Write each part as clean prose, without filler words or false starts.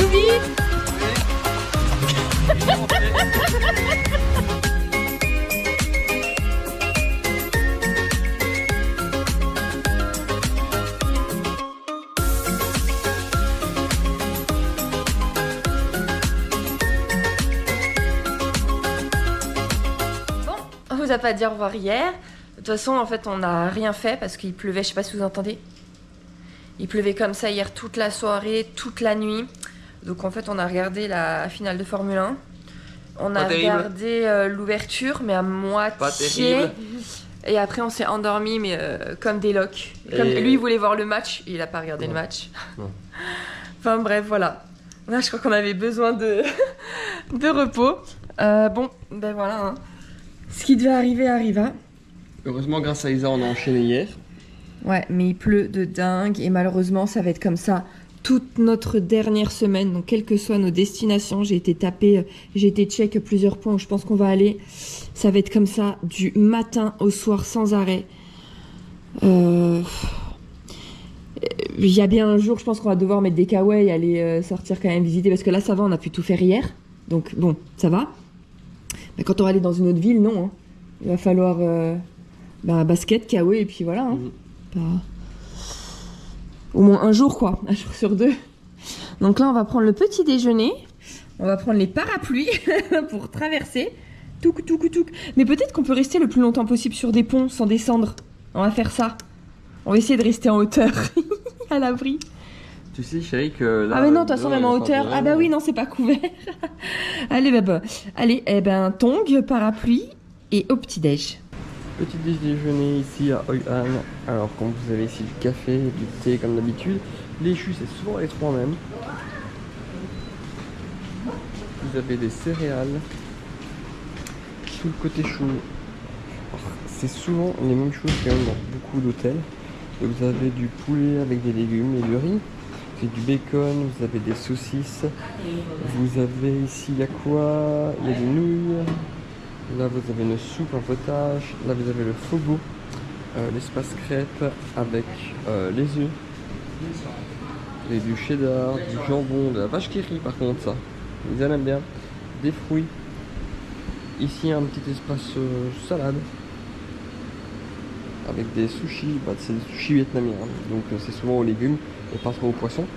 Toby. Bon, on vous a pas dit au revoir hier. De toute façon, en fait, on n'a rien fait parce qu'il pleuvait, je sais pas si vous entendez. Il pleuvait comme ça hier toute la soirée, toute la nuit. Donc en fait, on a regardé la finale de Formule 1. On a regardé l'ouverture, mais à moitié. Pas terrible. Et après, on s'est endormi, mais comme des loques. Comme lui, il voulait voir le match, il a pas regardé le match. Non. Enfin bref, voilà. Là, je crois qu'on avait besoin de, de repos. Bon, ben voilà. Hein. Ce qui devait arriver arriva. Heureusement, grâce à Isa, on a enchaîné hier. Ouais, mais il pleut de dingue et malheureusement, ça va être comme ça toute notre dernière semaine. Donc, quelles que soient nos destinations, j'ai été check plusieurs points où je pense qu'on va aller. Ça va être comme ça du matin au soir sans arrêt. Il y a bien un jour, je pense qu'on va devoir mettre des kawaii et aller sortir quand même visiter parce que là, ça va, on a pu tout faire hier. Donc, bon, ça va. Mais quand on va aller dans une autre ville, non. Hein. Il va falloir basket, kawaii et puis voilà. Hein. Pas... Au moins un jour, quoi. Un jour sur deux. Donc là, on va prendre le petit déjeuner. On va prendre les parapluies pour traverser. Touk, touk, touk. Mais peut-être qu'on peut rester le plus longtemps possible sur des ponts sans descendre. On va faire ça. On va essayer de rester en hauteur. À l'abri. Tu sais, chérie, que là... Ah mais non, de toute façon, même en hauteur. Ah bah oui, non, c'est pas couvert. Allez, allez, tongs, parapluie et au petit-déj. Petit déjeuner ici à Hoi An. Alors, comme vous avez ici du café, du thé comme d'habitude. Les jus, c'est souvent les trois mêmes. Vous avez des céréales. Tout le côté chou. C'est souvent les mêmes choses quand même dans beaucoup d'hôtels. Vous avez du poulet avec des légumes et du riz. Vous avez du bacon, vous avez des saucisses. Vous avez ici, il y a quoi? Il y a des nouilles. Là, vous avez une soupe, un potage. Là, vous avez le fogo, l'espace crêpe avec les œufs. Et du cheddar, du jambon, de la vache qui rit par contre, ça. Ils en aiment bien. Des fruits. Ici, un petit espace salade. Avec des sushis. Bah, c'est des sushis vietnamiens. Hein. Donc, c'est souvent aux légumes et pas trop aux poissons.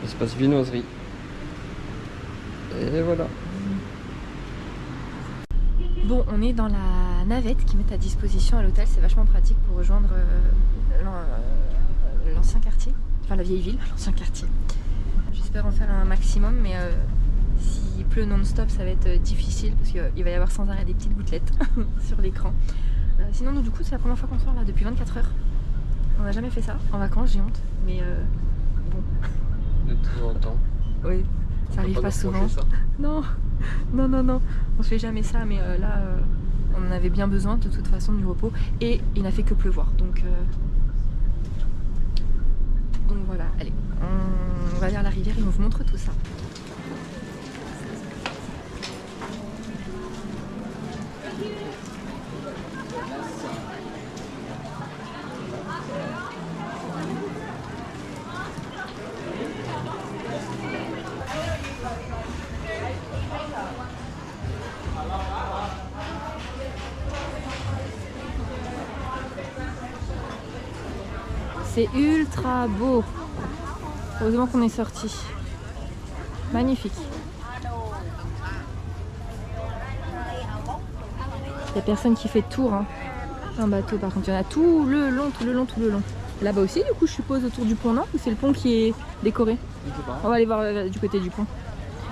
Espace viennoiserie. Et voilà. Bon, on est dans la navette qu'ils mettent à disposition à l'hôtel. C'est vachement pratique pour rejoindre l'ancien quartier. Enfin, la vieille ville, l'ancien quartier. J'espère en faire un maximum, mais s'il pleut non-stop, ça va être difficile parce qu'il va y avoir sans arrêt des petites gouttelettes sur l'écran. Sinon, nous, du coup, c'est la première fois qu'on sort là depuis 24 heures. On n'a jamais fait ça. En vacances, j'ai honte, mais bon. De temps en temps. Oui, ça arrive pas souvent. Ça. Non, non, non, non. On se fait jamais ça, mais là, on en avait bien besoin de toute façon du repos. Et il n'a fait que pleuvoir, donc voilà. Allez, on va aller à la rivière et on vous montre tout ça. C'est ultra beau. Heureusement qu'on est sorti. Magnifique. Il n'y a personne qui fait tour. Hein. Un bateau par contre. Il y en a tout le long, tout le long, tout le long. Là-bas aussi, du coup, je suppose, autour du pont, non? Ou c'est le pont qui est décoré? Je sais pas. On va aller voir du côté du pont.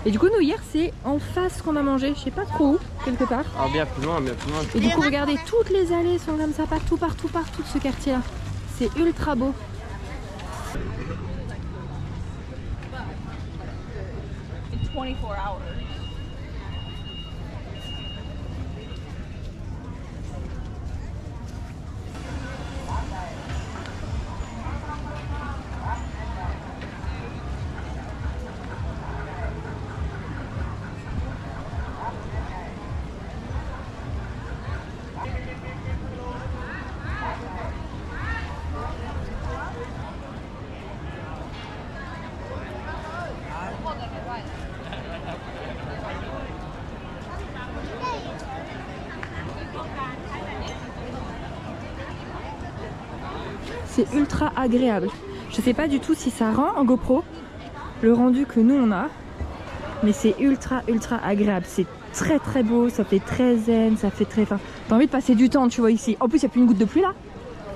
Et du coup, nous, hier, c'est en face qu'on a mangé. Je sais pas trop où, quelque part. Ah, bien plus loin, bien plus loin. Et du coup, regardez, toutes les allées sont comme ça, partout, partout, partout de ce quartier-là. C'est ultra beau. In 24 hours. c'est ultra agréable. Je sais pas du tout si ça rend en GoPro le rendu que nous on a, mais c'est ultra agréable. C'est très beau, ça fait très zen, ça fait très... Enfin, t'as envie de passer du temps, tu vois, ici. En plus, il n'y a plus une goutte de pluie là.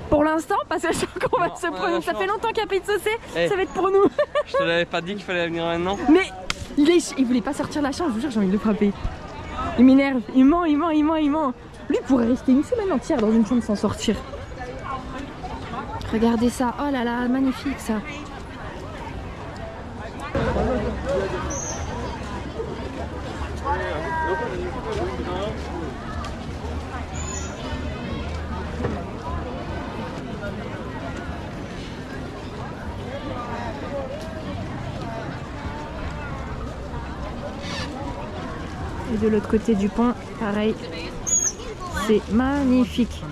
Pour l'instant, parce que je sens qu'on va se prendre. Ça fait longtemps qu'il n'y a pas eu de saucer, ça va être pour nous. Je te l'avais pas dit qu'il fallait venir maintenant. Mais il voulait pas sortir de la chambre, je vous jure, j'ai envie de le frapper. Il m'énerve, il ment. Lui pourrait rester une semaine entière dans une chambre sans sortir. Regardez ça, oh là là, magnifique ça. Et de l'autre côté du pont, pareil, c'est magnifique.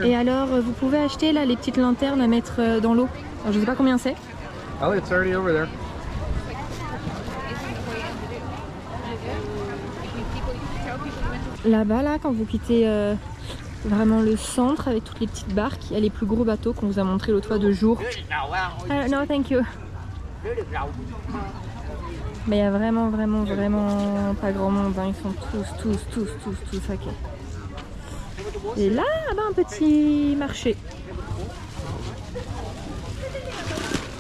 Et alors, vous pouvez acheter là les petites lanternes à mettre dans l'eau. Alors, je sais pas combien c'est. Oh, it's already over there. Là-bas, là, quand vous quittez vraiment le centre avec toutes les petites barques, il y a les plus gros bateaux qu'on vous a montré l'autre fois de jour. No, thank you. Mais il y a vraiment pas grand monde, hein. Ils sont tous saqués. Et là, un petit marché.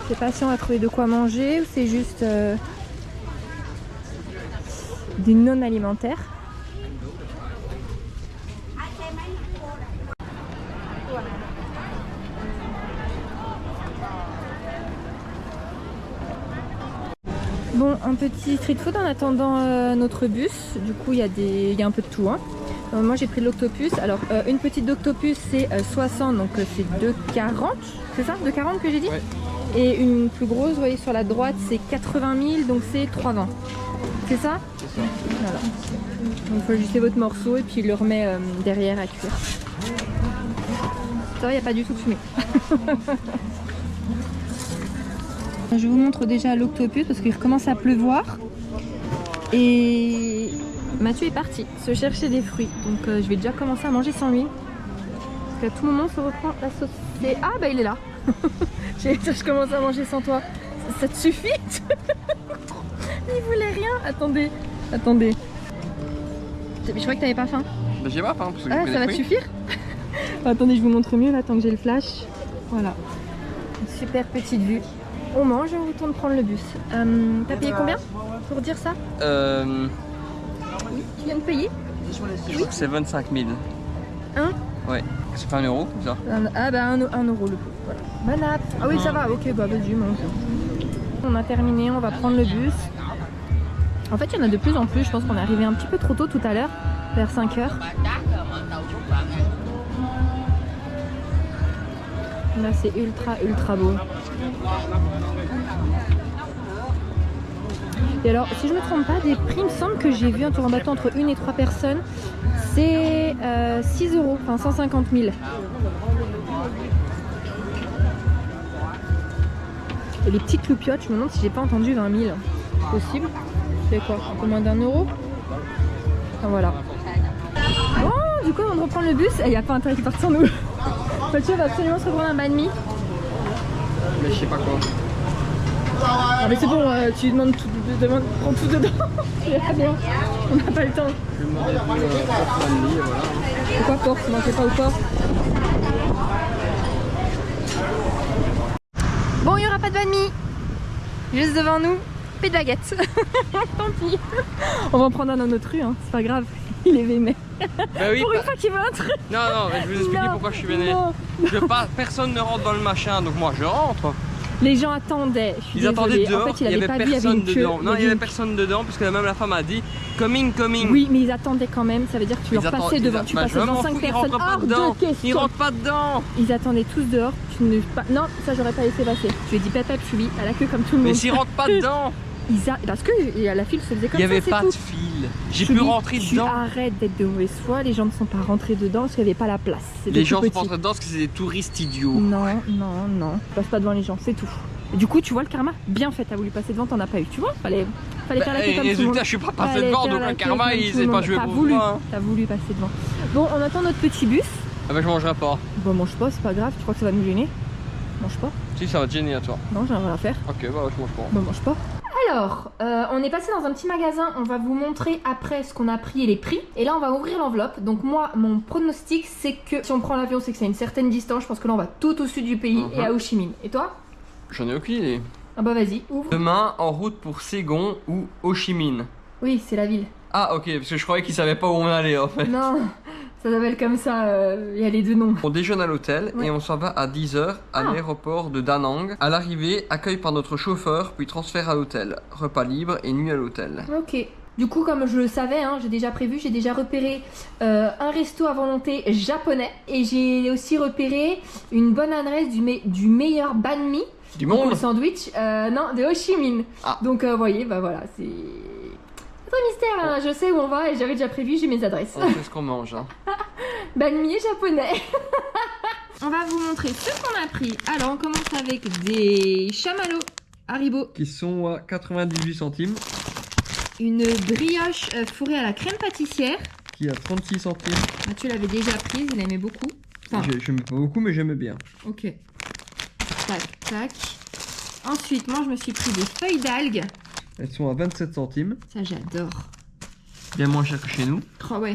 Je sais pas si on va trouver de quoi manger ou c'est juste du non alimentaire. Bon, un petit street food en attendant notre bus. Du coup, il y a un peu de tout, hein. Moi j'ai pris de l'octopus. Alors une petite d'octopus c'est 60, donc c'est 2,40. C'est ça, 2,40 que j'ai dit, ouais. Et une plus grosse, vous voyez sur la droite, c'est 80 000, donc c'est 3,20. C'est ça? C'est ça. Voilà. Donc il faut ajuster votre morceau et puis il le remet derrière à cuire. Ça va, il n'y a pas du tout de fumée. Je vous montre déjà l'octopus parce qu'il recommence à pleuvoir. Et Mathieu est parti se chercher des fruits. Donc je vais déjà commencer à manger sans lui. Parce qu'à tout moment on se reprend la sauce. Et... ah bah il est là. Je commence à manger sans toi. Ça te suffit? Il voulait rien. Attendez. Je crois que t'avais pas faim. Bah j'ai pas faim parce que ah, ça va te suffire? Attendez, je vous montre mieux là tant que j'ai le flash. Voilà. Une super petite vue. On mange et on retourne prendre le bus. T'as payé combien pour dire ça? Oui, tu viens de payer? Je crois que c'est 25 000. Hein? Ouais. C'est pas 1 euro ça? Ah bah 1 euro le pot. Voilà. Bonne app. Ah oui, ça va, ok, bah vas-y, mange. On a terminé, on va prendre le bus. En fait, il y en a de plus en plus. Je pense qu'on est arrivé un petit peu trop tôt tout à l'heure, vers 5 h. Là, c'est ultra beau. Et alors, si je me trompe pas, des prix, il me semble que j'ai vu un tour en bateau entre 1 et 3 personnes, c'est 6 euros, enfin 150 000. Et les petites loupiottes, je me demande si j'ai pas entendu 20 000. Possible? C'est quoi? Un peu moins d'1 euro? Enfin voilà. Bon, du coup, on reprend le bus. Il n'y a pas intérêt qu'il parte sans nous. Mathieu va absolument se reprendre un banh mi. Mais je sais pas quoi. Ah mais c'est bon, tu demandes tout, prends tout dedans. C'est bien, on n'a pas le temps. Je vais demander porte banh mi et voilà. Pourquoi porte? Non, c'est pas au port. Bon, il n'y aura pas de banh mi. Juste devant nous, plus de baguettes. Tant pis. On va en prendre un dans notre rue, hein. C'est pas grave. Il est vénère. Bah oui, pour une fois qu'il veut un truc. Non, je vais vous expliquer pourquoi je suis vénère. Personne ne rentre dans le machin, donc moi je rentre. Les gens attendaient. Ils attendaient dehors. En fait, il avait pas vu, il y avait une queue. Non, il y avait personne dedans, parce que même la femme a dit coming. Oui, mais ils attendaient quand même. Ça veut dire que tu leur passais devant. Tu passais devant 5 personnes. Hors de question. Ils rentrent pas dedans. Ils attendaient tous dehors. Non, ça j'aurais pas laissé passer. Je lui ai dit pep, je suis à la queue comme tout le monde. Mais s'ils rentrent pas dedans. Parce que la file se faisait comme ça. Il n'y avait pas de file. J'ai pu rentrer dedans. Arrête d'être de mauvaise foi. Les gens ne sont pas rentrés dedans parce qu'il n'y avait pas la place. Les gens sont pas rentrés dedans parce que c'est des touristes idiots. Non. Passe pas devant les gens, c'est tout. Et du coup, tu vois le karma bien fait. T'as voulu passer devant, t'en as pas eu. Tu vois, fallait faire la queue comme tout le monde. Je suis pas passé devant, donc le karma il s'est pas joué pour moi. T'as voulu passer devant. Bon, on attend notre petit bus. Ah bah je mangerai pas. Bah mange pas, c'est pas grave, tu crois que ça va nous gêner? Mange pas. Si, ça va te gêner à toi. Non, j'ai rien à faire. Ok, bah je mange pas. Bah mange pas. Alors, on est passé dans un petit magasin, on va vous montrer après ce qu'on a pris et les prix. Et là on va ouvrir l'enveloppe. Donc moi, mon pronostic c'est que si on prend l'avion c'est que c'est à une certaine distance. Je pense que là on va tout au sud du pays et à Ho Chi Minh. Et toi? J'en ai aucune idée. Ah bah vas-y, ouvre. Demain, en route pour Saigon ou Ho Chi Minh. Oui, c'est la ville. Ah ok, parce que je croyais qu'ils savaient pas où on allait en fait. Non, ça s'appelle comme ça, il y a les deux noms. On déjeune à l'hôtel et on s'en va à 10h à l'aéroport de Da Nang. À l'arrivée, accueil par notre chauffeur, puis transfert à l'hôtel. Repas libre et nuit à l'hôtel. Ok. Du coup, comme je le savais, hein, j'ai déjà prévu, j'ai déjà repéré un resto à volonté japonais. Et j'ai aussi repéré une bonne adresse du meilleur banh mi. Du Donc, monde le sandwich, non, de Ho Chi Minh. Ah. Donc, vous voyez, bah voilà, c'est... C'est un mystère, hein. Je sais où on va et j'avais déjà prévu, j'ai mes adresses. On sait ce qu'on mange. Hein. Banh mi japonais. On va vous montrer ce qu'on a pris. Alors, on commence avec des chamallows Haribo. Qui sont à 98 centimes. Une brioche fourrée à la crème pâtissière. Qui est à 36 centimes. Mathieu l'avait déjà prise, il aimait beaucoup. Enfin, J'aime pas beaucoup, mais j'aime bien. ok. Tac, tac. Ensuite, moi, je me suis pris des feuilles d'algues. Elles sont à 27 centimes. Ça, j'adore. Bien moins cher que chez nous. Oh, ouais.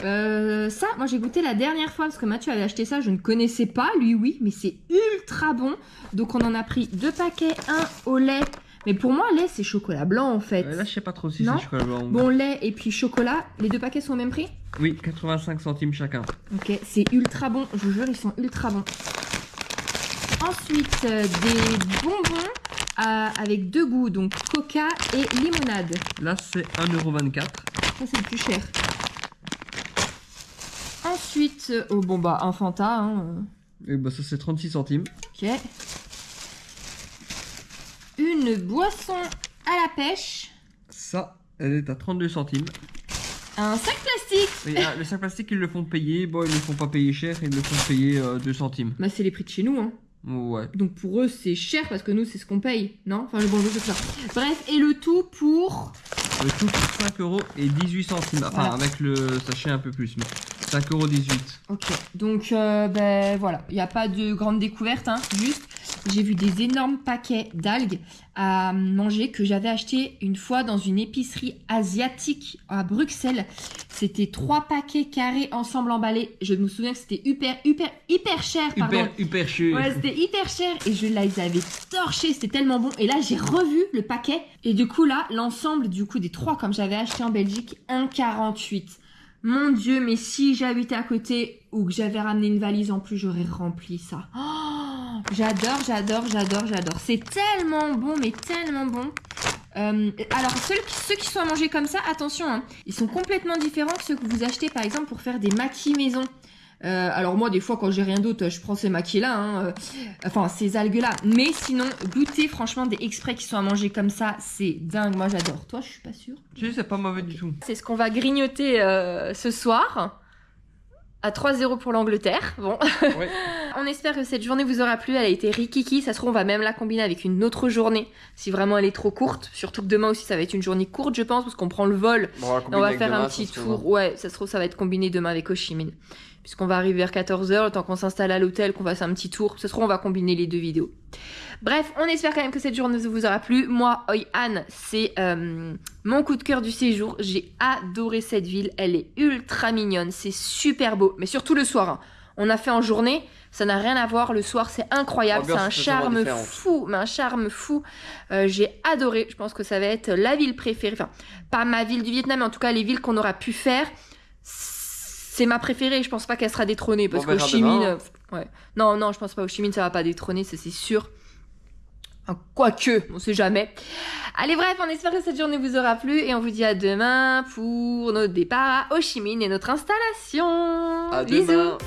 Ça, moi, j'ai goûté la dernière fois parce que Mathieu avait acheté ça. Je ne connaissais pas, lui, oui, mais c'est ultra bon. Donc, on en a pris 2 paquets, un au lait. Mais pour moi, lait, c'est chocolat blanc, en fait. Là, je sais pas trop si Non. c'est chocolat blanc. Bon, lait et puis chocolat, les 2 paquets sont au même prix? Oui, 85 centimes chacun. Ok, c'est ultra bon. Je vous jure, ils sont ultra bons. Ensuite, des bonbons avec 2 goûts, donc coca et limonade. Là, c'est 1,24 €. Ça, c'est le plus cher. Ensuite, oh bon bah, un Fanta. Hein. Et bah, ça, c'est 36 centimes. Ok. Une boisson à la pêche. Ça, elle est à 32 centimes. Un sac plastique. Et, le sac plastique, ils le font payer. Bon, ils le font pas payer cher, ils le font payer 2 centimes. Bah, c'est les prix de chez nous, hein. Ouais. Donc pour eux, c'est cher parce que nous, c'est ce qu'on paye, non? Enfin, bon, je sais pas. Bref, et le tout pour... Le tout pour 5,18 €. Enfin, Voilà. avec le sachet un peu plus, mais 5,18 €. Ok, donc ben voilà, il n'y a pas de grande découverte, hein. Juste, j'ai vu des énormes paquets d'algues à manger que j'avais acheté une fois dans une épicerie asiatique à Bruxelles. C'était 3 paquets carrés ensemble emballés. Je me souviens que c'était hyper cher, pardon. Hyper cher. Ouais, c'était hyper cher et je les avais torchés, c'était tellement bon. Et là, j'ai revu le paquet et du coup là, l'ensemble du coup des 3 comme j'avais acheté en Belgique, 1,48 €. Mon Dieu, mais si j'habitais à côté ou que j'avais ramené une valise en plus, j'aurais rempli ça. Oh, j'adore. C'est tellement bon, mais tellement bon. Alors, ceux qui sont à manger comme ça, attention, hein, ils sont complètement différents de ceux que vous achetez, par exemple, pour faire des maquis maison. Alors moi, des fois, quand j'ai rien d'autre, je prends ces maquis-là, hein, enfin ces algues-là. Mais sinon, goûter franchement des exprès qui sont à manger comme ça, c'est dingue. Moi, j'adore. Toi, je suis pas sûre. Tu sais, c'est pas mauvais du tout. C'est ce qu'on va grignoter ce soir. À 3-0 pour l'Angleterre. Bon. Ouais. On espère que cette journée vous aura plu. Elle a été rikiki. Ça se trouve, on va même la combiner avec une autre journée. Si vraiment elle est trop courte. Surtout que demain aussi, ça va être une journée courte, je pense, parce qu'on prend le vol. Bon, Et on va faire un petit tour. Ouais, ça se trouve, ça va être combiné demain avec Ho Chi Minh. Puisqu'on va arriver vers 14h, le temps qu'on s'installe à l'hôtel, qu'on fasse un petit tour. Ça se trouve, on va combiner les 2 vidéos. Bref, on espère quand même que cette journée vous aura plu. Moi, Hoi An, c'est mon coup de cœur du séjour. J'ai adoré cette ville. Elle est ultra mignonne. C'est super beau. Mais surtout le soir. Hein. On a fait en journée. Ça n'a rien à voir. Le soir, c'est incroyable. C'est un charme fou. Mais un charme fou. J'ai adoré. Je pense que ça va être la ville préférée. Enfin, pas ma ville du Vietnam, mais en tout cas, les villes qu'on aura pu faire. C'est ma préférée, je pense pas qu'elle sera détrônée parce qu'Ho Chi Minh, ouais. Non, je pense pas Ho Chi Minh, ça va pas détrôner, ça c'est sûr. Enfin, quoique, on sait jamais. Allez, bref, on espère que cette journée vous aura plu et on vous dit à demain pour notre départ à Ho Chi Minh et notre installation. À Bisous. demain.